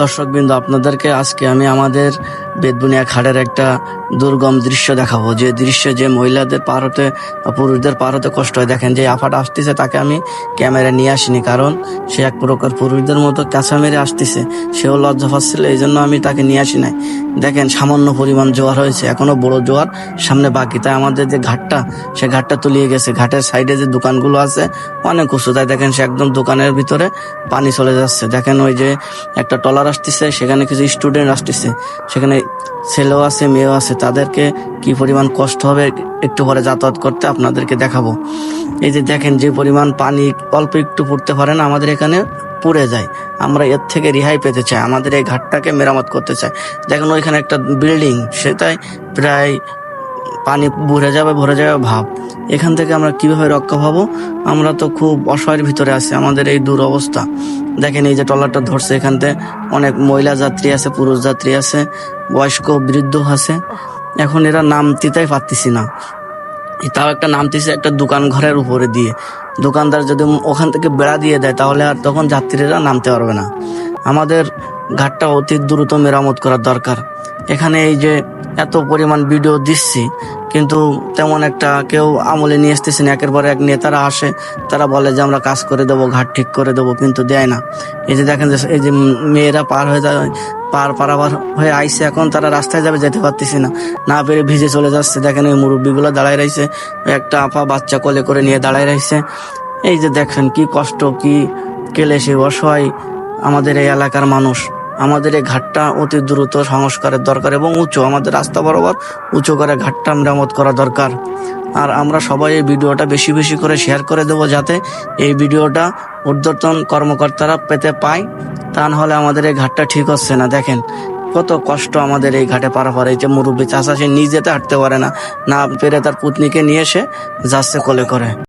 দর্শকবৃন্দ, আপনাদেরকে আজকে আমি আমাদের বেতবুনিয়া ঘাটের একটা দুর্গম দৃশ্য দেখাবো। যে দৃশ্য যে মহিলাদের পার হতে বা পুরুষদের পার হতে কষ্ট হয়। দেখেন, যে আফাট আসতেছে তাকে আমি ক্যামেরা নিয়ে আসিনি, কারণ সে এক প্রকার পুরুষদের মতো কাঁচা মেরে আসতেছে, সেও লজ্জা পাচ্ছিল, এই জন্য আমি তাকে নিয়ে আসি নাই। দেখেন, সামান্য পরিমাণ জোয়ার হয়েছে, এখনো বড় জোয়ার সামনে বাকি। তাই আমাদের যে ঘাটটা, সে ঘাটটা তলিয়ে গেছে। ঘাটের সাইডে যে দোকানগুলো আছে অনেক উঁচু, তাই দেখেন সে একদম দোকানের ভিতরে পানি চলে যাচ্ছে। দেখেন, ওই যে একটা ট্রলার আসতেছে, সেখানে কিছু স্টুডেন্ট আসতেছে, সেখানে ছেলেও আছে মেয়েও আছে। তাদেরকে কি পরিমাণ কষ্ট হবে একটু পরে যাতায়াত করতে আপনাদেরকে দেখাবো। এই যে দেখেন, যে পরিমাণ পানি অল্প একটু পড়তে পারে না, আমাদের এখানে পুড়ে যায়। আমরা এর থেকে রেহাই পেতে চাই, আমাদের এই ঘাটটাকে মেরামত করতে চাই। দেখেন, ওইখানে একটা বিল্ডিং, সেটাই প্রায় পানি ভরে যাবে ভাব। এখান থেকে আমরা কিভাবে রক্ষা পাবো? আমরা তো খুব অসহায়ের ভিতরে আছি, আমাদের এই দুরবস্থা। দেখেন, এই যে ট্রলারটা ধরছে, এখান থেকে অনেক মহিলা যাত্রী আছে, পুরুষ যাত্রী আছে, বয়স্ক বৃদ্ধ আছে। এখন এরা নামতেই পারতেছি না। তাও একটা নামতেছে একটা দোকান ঘরের উপরে দিয়ে। দোকানদার যদি ওখান থেকে বেড়া দিয়ে দেয়, তাহলে আর তখন যাত্রীরা নামতে পারবে না। আমাদের ঘাটটা অতি দ্রুত মেরামত করার দরকার। এখানে এই যে এত পরিমাণ ভিডিও দিচ্ছি, কিন্তু তেমন একটা কেউ আমলে নিয়ে আসতেছে না। একের পর এক নেতারা আসে, তারা বলে যে আমরা কাজ করে দেবো, ঘাট ঠিক করে দেবো, কিন্তু দেয় না। এই যে দেখেন, এই যে মেয়েরা পার হয়ে যায়, পারাবার হয়ে আইসে, এখন তারা রাস্তায় যেতে পারতেছি না, না পেরে ভিজে চলে যাচ্ছে। দেখেন, এই মুরব্বীগুলো দাঁড়ায় রয়েছে, একটা আপা বাচ্চা কোলে করে নিয়ে দাঁড়ায় রয়েছে। এই যে দেখেন কি কষ্ট, কি কেলেসে অসহায় আমাদের এই এলাকার মানুষ। আমাদের এই ঘাটটা অতি দ্রুত সংস্কারের দরকার এবং উঁচু, আমাদের রাস্তা বরাবর উঁচু করে ঘাটটা মেরামত করা দরকার। আর আমরা সবাই এই ভিডিওটা বেশি বেশি করে শেয়ার করে দেবো, যাতে এই ভিডিওটা ঊর্ধ্বতন কর্মকর্তারা পেতে পায়। তা না হলে আমাদের এই ঘাটটা ঠিক হচ্ছে না। দেখেন কত কষ্ট আমাদের এই ঘাটে পারাপার। এই যে মুরব্বী চাচা, সে নিজেতে হাঁটতে পারে না, না পেরে তার পুতনিকে নিয়ে এসে যাচ্ছে কোলে করে।